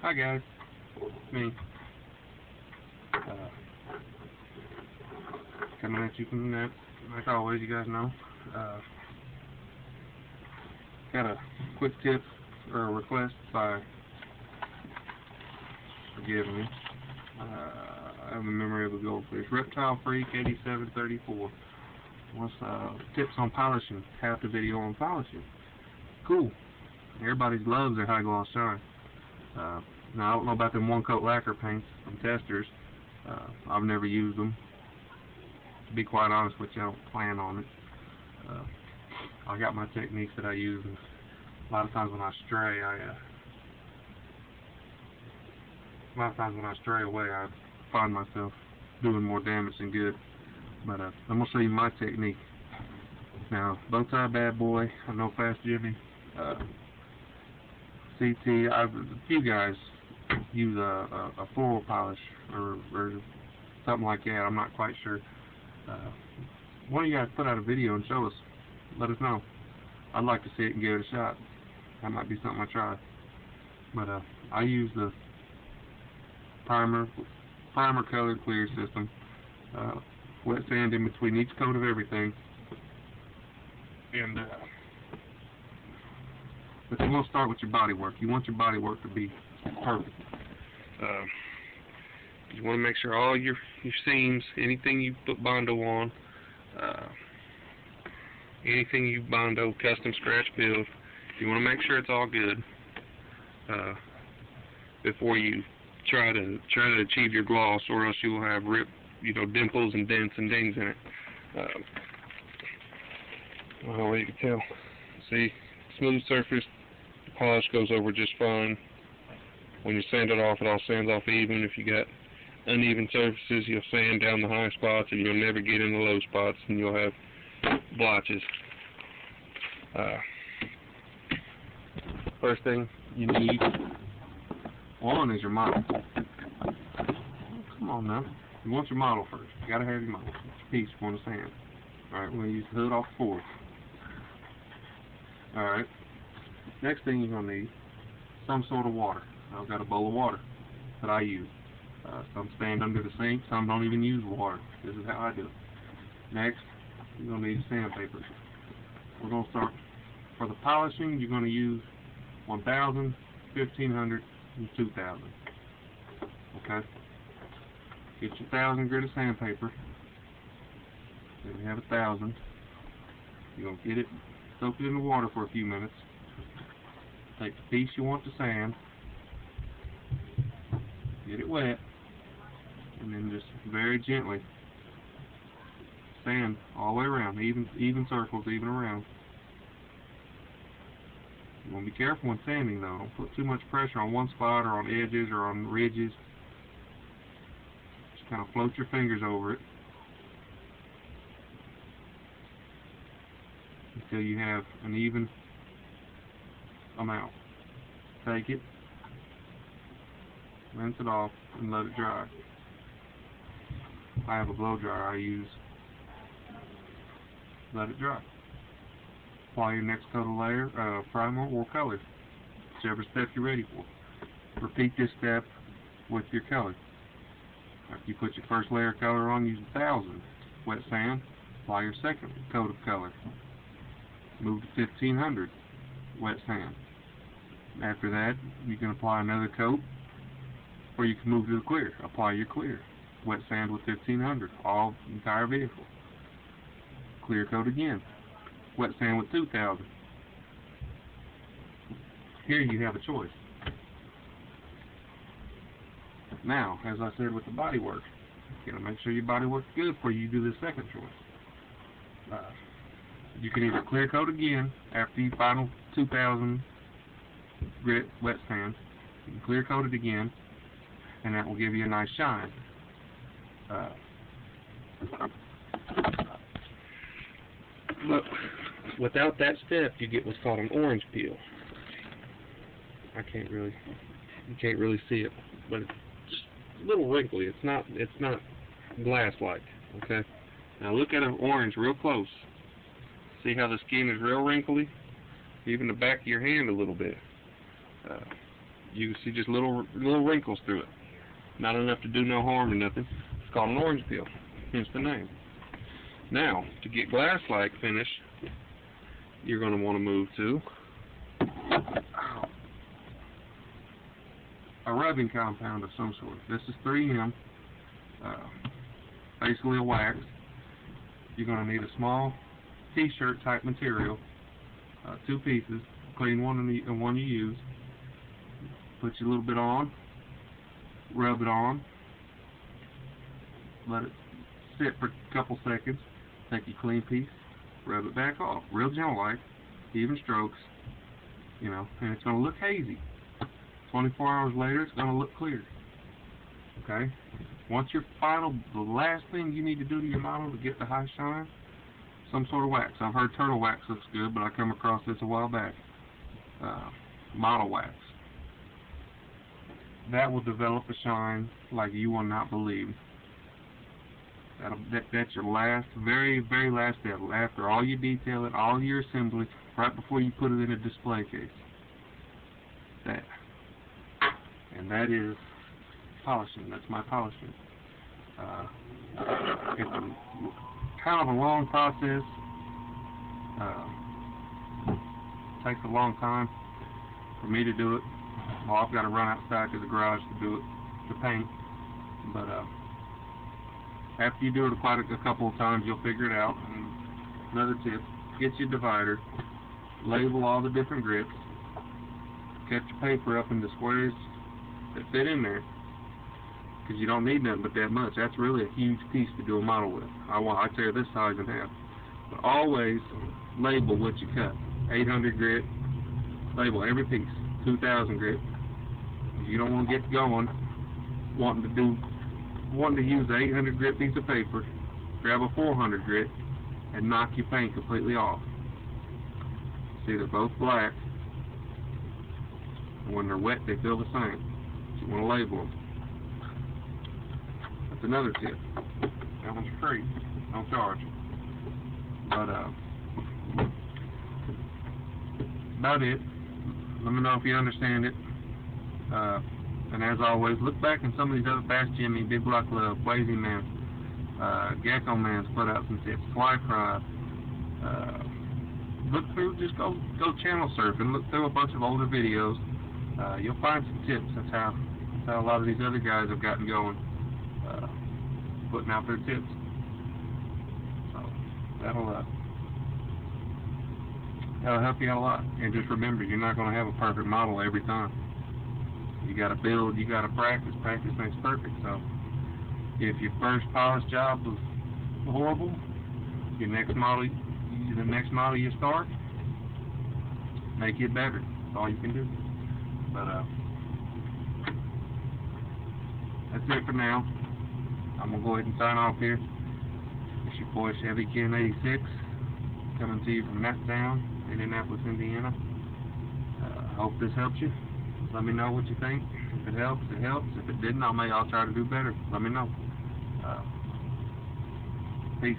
Hi guys, it's me. Coming at you from the net, like always, you guys know. Got a quick tip or a request by, forgive me, I have the memory of a goldfish. Reptile Freak 8734 wants tips on polishing, half the video on polishing. Cool. Everybody loves their high gloss shine. Now I don't know about them one coat lacquer paints from testers. I've never used them. To be quite honest with you, I don't plan on it. I got my techniques that I use, and a lot of times when I stray, away, I find myself doing more damage than good. But I'm gonna show you my technique. Now, Bowtie Bad Boy, I know Fast Jimmy, CT. A few guys use a floral polish or something like that. I'm not quite sure. One of you guys put out a video and show us. Let us know. I'd like to see it and give it a shot. That might be something I try. But I use the primer colored clear system. Wet sand in between each coat of everything. And but you want to start with your body work. You want your body work to be perfect. You want to make sure all your seams, anything you put Bondo on, anything you Bondo custom scratch build, you want to make sure it's all good before you try to achieve your gloss, or else you will have dimples and dents and dings in it. Well, you can tell. See, smooth surface, the polish goes over just fine. When you sand it off, it all sands off even. If you got uneven surfaces, you'll sand down the high spots, and you'll never get in the low spots, and you'll have blotches. First thing you need on is your model. Come on now. You want your model first. You gotta have your model. It's a piece you want to sand. Alright, we're going to use the hood off the Ford. Alright. Next thing you're going to need, some sort of water. I've got a bowl of water that I use. Some stand under the sink, some don't even use water. This is how I do it. Next, you're going to need sandpaper. We're going to start, for the polishing, you're going to use 1,000, 1,500, and 2,000. Okay? Get your 1,000 grit of sandpaper. Then you have 1,000. You're going to get it, soak it in the water for a few minutes. Take the piece you want to sand. Get it wet. And then just very gently sand all the way around, even circles, even around. You want to be careful when sanding though. Don't put too much pressure on one spot or on edges or on ridges. Just kind of float your fingers over it until you have an even amount. Take it, rinse it off, and let it dry. I have a blow dryer I use. Let it dry. Apply your next coat of layer, primer or color, whichever step you're ready for. Repeat this step with your color. After you put your first layer of color on, use 1,000 wet sand. Apply your second coat of color. Move to 1,500 wet sand. After that, you can apply another coat, or you can move to the clear. Apply your clear. Wet sand with 1,500, all entire vehicle. Clear coat again. Wet sand with 2,000. Here you have a choice. Now, as I said with the body work, you gotta make sure your body work's good before you do the second choice. You can either clear coat again after your final 2,000 grit wet sand. You can clear coat it again, and that will give you a nice shine. But without that step, you get what's called an orange peel. You can't really see it, but it's just a little wrinkly. It's not glass-like. Okay. Now look at an orange real close. See how the skin is real wrinkly? Even the back of your hand a little bit. You can see just little wrinkles through it. Not enough to do no harm or nothing. It's called an orange peel, hence the name. Now, to get glass-like finish, you're going to want to move to a rubbing compound of some sort. This is 3M, basically a wax. You're going to need a small t-shirt type material, 2 pieces, clean one and one you use. Put you a little bit on, rub it on, let it sit for a couple seconds, take your clean piece, rub it back off, real gentle like, even strokes, you know, and it's going to look hazy. 24 hours later, it's going to look clear. Okay? Once your the last thing you need to do to your model to get the high shine, some sort of wax. I've heard turtle wax looks good, but I come across this a while back. Model wax. That will develop a shine like you will not believe. That's your last, very, very last step. After all you detail it, all your assembly, right before you put it in a display case. That. And that is polishing. That's my polishing. It's kind of a long process. Takes a long time for me to do it. Well, I've got to run outside to the garage to do it, to paint. But after you do it quite a couple of times, you'll figure it out. And another tip: get your divider, label all the different grips, cut your paper up into squares that fit in there, because you don't need nothing but that much. That's really a huge piece to do a model with. I tear this size in half. But always label what you cut. 800 grit, label every piece. 2,000 grit. You don't want to get going wanting to use an 800 grit piece of paper, grab a 400 grit, and knock your paint completely off. See, they're both black, and when they're wet, they feel the same. So you want to label them. That's another tip. That one's free, no charge. But about it. Let me know if you understand it. And as always, look back in some of these other Bass Jimmy, Big Block Love, Wazy Man, Gecko Man's put out some tips, Fly Fry. Look through, just go channel surfing, look through a bunch of older videos. You'll find some tips. That's how a lot of these other guys have gotten going, putting out their tips. So that'll help you out a lot. And just remember, you're not going to have a perfect model every time. You got to build, you got to practice. Practice makes perfect. So if your first polish job was horrible, the next model you start, make it better. That's all you can do. But that's it for now. I'm going to go ahead and sign off here. It's your boy Chevy Ken 86, coming to you from that town, Indianapolis, Indiana. I hope this helps you. Let me know what you think. If it helps, it helps. If it didn't, I'll try to do better. Let me know. Peace.